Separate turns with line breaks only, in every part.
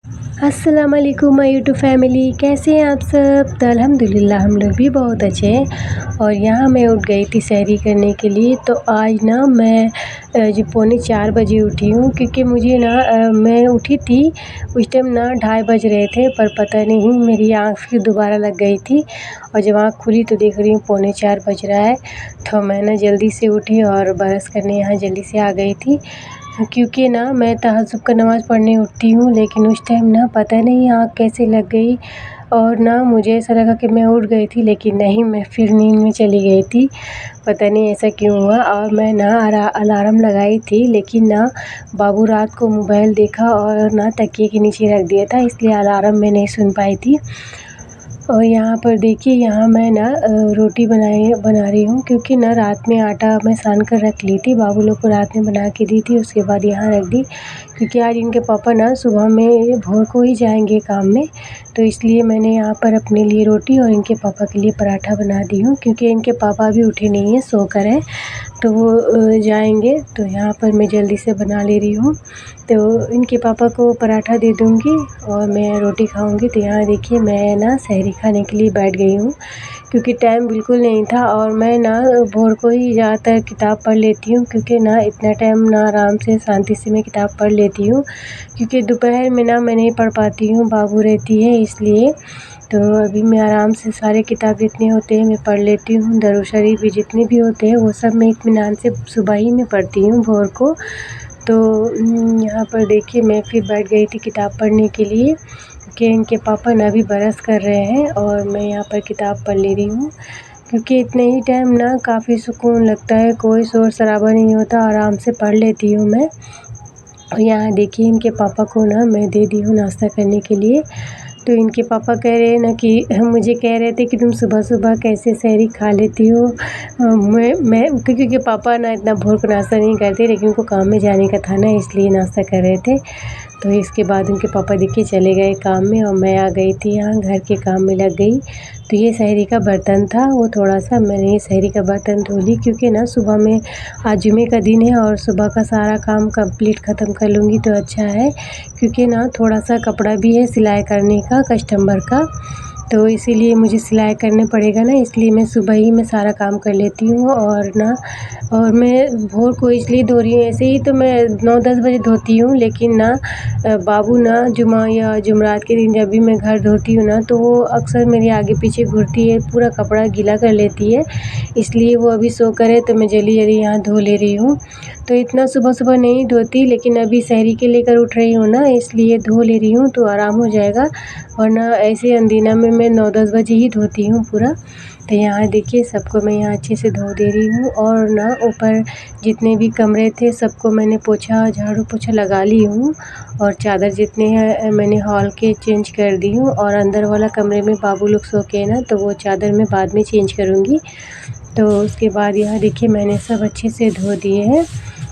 अस्सलाम वालेकुम my YouTube family, कैसे हैं आप सब? तो अल्हम्दुलिल्लाह हम लोग भी बहुत अच्छे हैं। और यहाँ मैं उठ गई थी सहरी करने के लिए। तो आज ना मैं जो पौने 4 बजे उठी हूँ, क्योंकि मुझे ना मैं उठी थी उस टाइम ना 2:30 बज रहे थे, पर पता नहीं मेरी आँख फिर दोबारा लग गई थी। और जब आँख खुली तो देख रही हूँ पौने 4 बज रहा है। तो मैं ना जल्दी से उठी और ब्रश करने यहाँ जल्दी से आ गई थी, क्योंकि ना मैं तहज्जुद का नमाज़ पढ़ने उठती हूँ, लेकिन उस टाइम ना पता नहीं आँख कैसे लग गई। और ना मुझे ऐसा लगा कि मैं उठ गई थी, लेकिन नहीं, मैं फिर नींद में चली गई थी। पता नहीं ऐसा क्यों हुआ। और मैं ना अलार्म लगाई थी, लेकिन ना बाबू रात को मोबाइल देखा और ना तकिए के नीचे रख दिया था, इसलिए अलार्म मैं नहीं सुन पाई थी। और यहाँ पर देखिए, यहाँ मैं ना रोटी बना रही हूँ, क्योंकि ना रात में आटा मैं सान कर रख ली थी, बाबू लोग को रात में बना के दी थी, उसके बाद यहाँ रख दी। क्योंकि आज इनके पापा ना सुबह में भोर को ही जाएंगे काम में, तो इसलिए मैंने यहाँ पर अपने लिए रोटी और इनके पापा के लिए पराठा बना दी हूँ, क्योंकि इनके पापा अभी उठे नहीं हैं, सोकर हैं। तो वो जाएंगे, तो यहाँ पर मैं जल्दी से बना ले रही हूँ। तो इनके पापा को पराठा दे दूँगी और मैं रोटी खाऊँगी। तो यहाँ देखिए, मैं ना सहरी खाने के लिए बैठ गई हूँ, क्योंकि टाइम बिल्कुल नहीं था। और मैं ना भोर को ही ज़्यादातर किताब पढ़ लेती हूँ, क्योंकि ना इतना टाइम ना आराम से शांति से मैं किताब पढ़ लेती हूँ, क्योंकि दोपहर में ना मैं नहीं पढ़ पाती हूँ, बाबू रहती है इसलिए। तो अभी मैं आराम से सारे किताब जितने होते हैं मैं पढ़ लेती हूँ। दरूद शरीफ भी जितने भी होते हैं वो सब मैं इत्मीनान से सुबह ही में पढ़ती हूँ, भोर को। तो यहाँ पर देखिए, मैं फिर बैठ गई थी किताब पढ़ने के लिए, क्योंकि इनके पापा ना अभी ब्रश कर रहे हैं और मैं यहाँ पर किताब पढ़ ले रही हूँ। क्योंकि इतने ही टाइम ना काफ़ी सुकून लगता है, कोई शोर शराबा नहीं होता, आराम से पढ़ लेती हूँ मैं। और यहाँ देखिए, इनके पापा को ना मैं दे दी हूँ नाश्ता करने के लिए। तो इनके पापा कह रहे हैं ना कि मुझे कह रहे थे कि तुम सुबह-सुबह कैसे सहरी खा लेती हो? मैं क्योंकि पापा ना इतना भोर को नाश्ता नहीं करते, लेकिन उनको काम में जाने का था ना, इसलिए नाश्ता कर रहे थे। तो इसके बाद उनके पापा देखिए चले गए काम में और मैं आ गई थी यहाँ घर के काम में लग गई। तो ये सहरी का बर्तन था, वो थोड़ा-सा मैंने ये सहरी का बर्तन धो ली, क्योंकि ना सुबह में आज जुमे का दिन है और सुबह का सारा काम कंप्लीट ख़त्म कर लूँगी तो अच्छा है। क्योंकि ना थोड़ा-सा कपड़ा भी है सिलाई करने का कस्टमर का, तो इसीलिए मुझे सिलाई करने पड़ेगा ना, इसलिए मैं सुबह ही मैं सारा काम कर लेती हूँ। और मैं भोर को इसलिए धो रही हूँ, ऐसे ही तो मैं 9-10 बजे धोती हूँ, लेकिन ना बाबू ना जुमा या जुमरात के दिन जब भी मैं घर धोती हूँ ना, तो वो अक्सर मेरे आगे पीछे घूरती है, पूरा कपड़ा गीला कर लेती है, इसलिए वो अभी सोकर है, तो मैं जल्दी-जल्दी यहाँ धो ले रही हूँ। तो इतना सुबह-सुबह नहीं धोती, लेकिन अभी सहरी के लेकर उठ रही हूँ ना, इसलिए धो ले रही हूँ तो आराम हो जाएगा, वरना ऐसे अंदीना में मैं 9-10 बजे ही धोती हूँ पूरा। तो यहाँ देखिए, सबको मैं यहाँ अच्छे से धो दे रही हूँ। और ना ऊपर जितने भी कमरे थे सबको मैंने पोछा झाड़ू पोछा लगा ली हूँ, और चादर जितने हैं मैंने हॉल के चेंज कर दी हूँ। और अंदर वाला कमरे में बाबू लोग सो के ना, तो वो चादर मैं बाद में चेंज करूँगी। तो उसके बाद यहाँ देखिए, मैंने सब अच्छे से धो दिए हैं।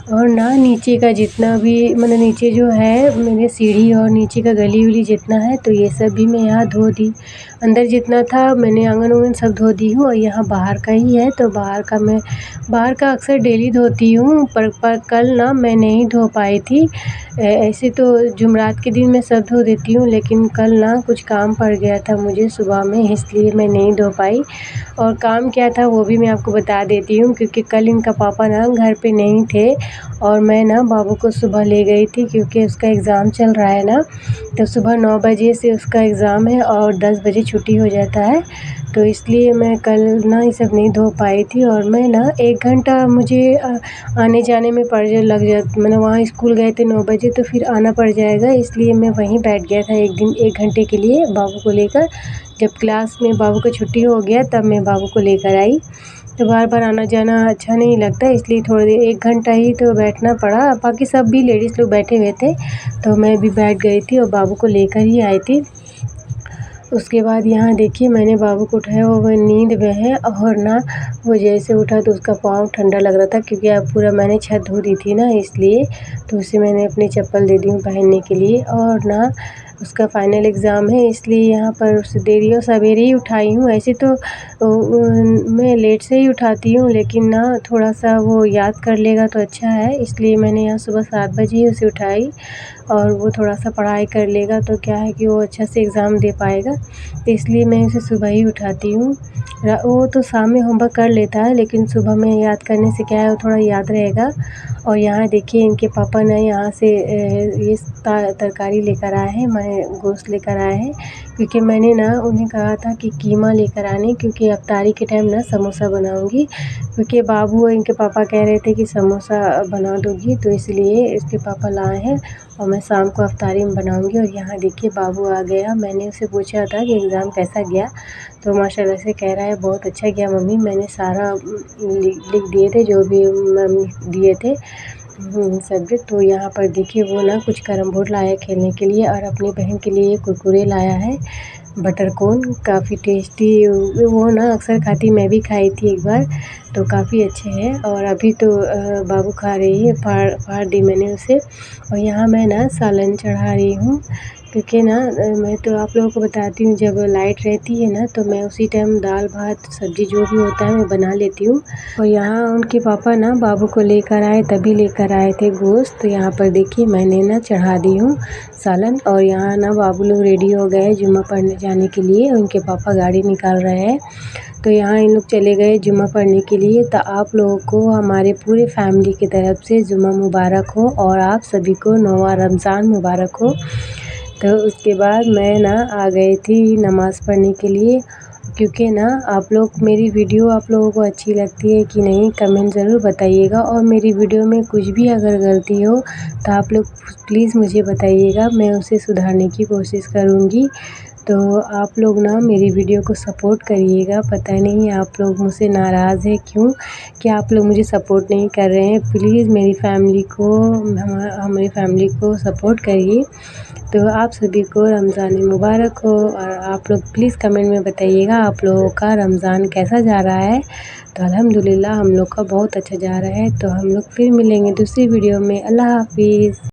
और ना नीचे का जितना भी मतलब नीचे जो है मेरे सीढ़ी और नीचे का गली-वली जितना है, तो ये सब भी मैं यहाँ धो दी। अंदर जितना था मैंने आँगन-वाँगन सब धो दी हूँ, और यहाँ बाहर का ही है, तो बाहर का अक्सर डेली धोती हूँ, पर कल ना मैं नहीं धो पाई थी। ऐसे तो जुमरात के दिन मैं सब धो देती हूँ, लेकिन कल ना कुछ काम पड़ गया था मुझे सुबह में, इसलिए मैं नहीं धो पाई। और काम क्या था वो भी मैं आपको बता देती हूँ, क्योंकि कल इनका पापा ना घर पे नहीं थे, और मैं ना बाबू को सुबह ले गई थी, क्योंकि उसका एग्ज़ाम चल रहा है ना। तो सुबह 9 बजे से उसका एग्ज़ाम है और 10 बजे छुट्टी हो जाता है, तो इसलिए मैं कल ना ये सब नहीं धो पाई थी। और मैं ना 1 घंटा मुझे आने जाने में पड़ जा लग जा मतलब वहाँ स्कूल गए थे 9 बजे, तो फिर आना पड़ जाएगा, इसलिए मैं वहीं बैठ गया था एक दिन 1 घंटे के लिए बाबू को लेकर। जब क्लास में बाबू को छुट्टी हो गया तब मैं बाबू को लेकर आई। तो बार-बार आना-जाना अच्छा नहीं लगता, इसलिए थोड़ी देर 1 घंटा ही तो बैठना पड़ा, बाकी सब भी लेडीज़ लोग बैठे हुए थे, तो मैं भी बैठ गई थी और बाबू को लेकर ही आई थी। उसके बाद यहाँ देखिए, मैंने बाबू को उठाया, वो नींद में है, और ना वो जैसे उठा तो उसका पाँव ठंडा लग रहा था, क्योंकि अब पूरा मैंने छत धो दी थी ना, इसलिए। तो उसे मैंने अपनी चप्पल दे दी हूँ पहनने के लिए। और ना उसका फाइनल एग्ज़ाम है, इसलिए यहाँ पर उसे दे रही हूँ, सवेरे ही उठाई हूँ। ऐसे तो मैं लेट से ही उठाती हूँ, लेकिन ना थोड़ा-सा वो याद कर लेगा तो अच्छा है, इसलिए मैंने यहाँ सुबह 7 बजे ही उसे उठाई। और वो थोड़ा-सा पढ़ाई कर लेगा तो क्या है कि वो अच्छा से एग्ज़ाम दे पाएगा। तो इसलिए मैं उसे सुबह ही उठाती हूँ। वो तो शाम में होमवर्क कर लेता है, लेकिन सुबह में याद करने से क्या है वो थोड़ा याद रहेगा। और यहाँ देखिए इनके पापा ना यहाँ से ये तरकारी लेकर आए हैं, मैं गोश्त लेकर आए हैं, क्योंकि मैंने ना उन्हें कहा था कि कीमा लेकर आने, क्योंकि इफ्तारी के टाइम ना समोसा बनाऊँगी, क्योंकि बाबू और इनके पापा कह रहे थे कि समोसा बना दोगी, तो इसलिए इसके पापा लाए हैं और मैं शाम को इफ्तारी में बनाऊँगी। और यहाँ देखिए बाबू आ गया, मैंने उससे पूछा था कि एग्ज़ाम कैसा गया, तो माशाल्लाह से कह रहा है बहुत अच्छा गया मम्मी, मैंने सारा लिख दिए थे जो भी मैम दिए थे सब्जेक्ट। तो यहाँ पर देखिए वो ना कुछ कैरम बोर्ड लाया है खेलने के लिए, और अपनी बहन के लिए कुरकुरे लाया है बटर कोन, काफ़ी टेस्टी। वो ना अक्सर खाती, मैं भी खाई थी एक बार, तो काफ़ी अच्छे हैं। और अभी तो बाबू खा रही है, फाड़ दी मैंने उसे। और यहाँ मैं ना सालन चढ़ा रही हूँ, क्योंकि ना मैं तो आप लोगों को बताती हूँ, जब लाइट रहती है ना तो मैं उसी टाइम दाल भात सब्ज़ी जो भी होता है मैं बना लेती हूँ। और यहाँ उनके पापा ना बाबू को लेकर आए, तभी लेकर आए थे गोश्त। तो यहाँ पर देखिए मैंने ना चढ़ा दी हूँ सालन। और यहाँ ना बाबू लोग रेडी हो गए जुम्मा पढ़ने जाने के लिए, उनके पापा गाड़ी निकाल रहे हैं। तो यहाँ इन लोग चले गए जुम्मा पढ़ने के लिए। तो आप लोगों को हमारे पूरे फैमिली की तरफ से जुम्मा मुबारक हो, और आप सभी को नौवां रमज़ान मुबारक हो। तो उसके बाद मैं ना आ गई थी नमाज़ पढ़ने के लिए, क्योंकि ना आप लोग मेरी वीडियो आप लोगों को अच्छी लगती है कि नहीं, कमेंट ज़रूर बताइएगा। और मेरी वीडियो में कुछ भी अगर गलती हो तो आप लोग प्लीज़ मुझे बताइएगा, मैं उसे सुधारने की कोशिश करूँगी। तो आप लोग ना मेरी वीडियो को सपोर्ट करिएगा। पता नहीं आप लोग मुझसे नाराज़ हैं क्यों, कि आप लोग मुझे सपोर्ट नहीं कर रहे हैं। प्लीज़ मेरी फैमिली को, हमारी फैमिली को सपोर्ट करिए। तो आप सभी को रमज़ान मुबारक हो। और आप लोग प्लीज़ कमेंट में बताइएगा आप लोगों का रमज़ान कैसा जा रहा है। तो अल्हम्दुलिल्लाह हम लोग का बहुत अच्छा जा रहा है। तो हम लोग फिर मिलेंगे दूसरी वीडियो में। अल्लाह हाफ़िज़।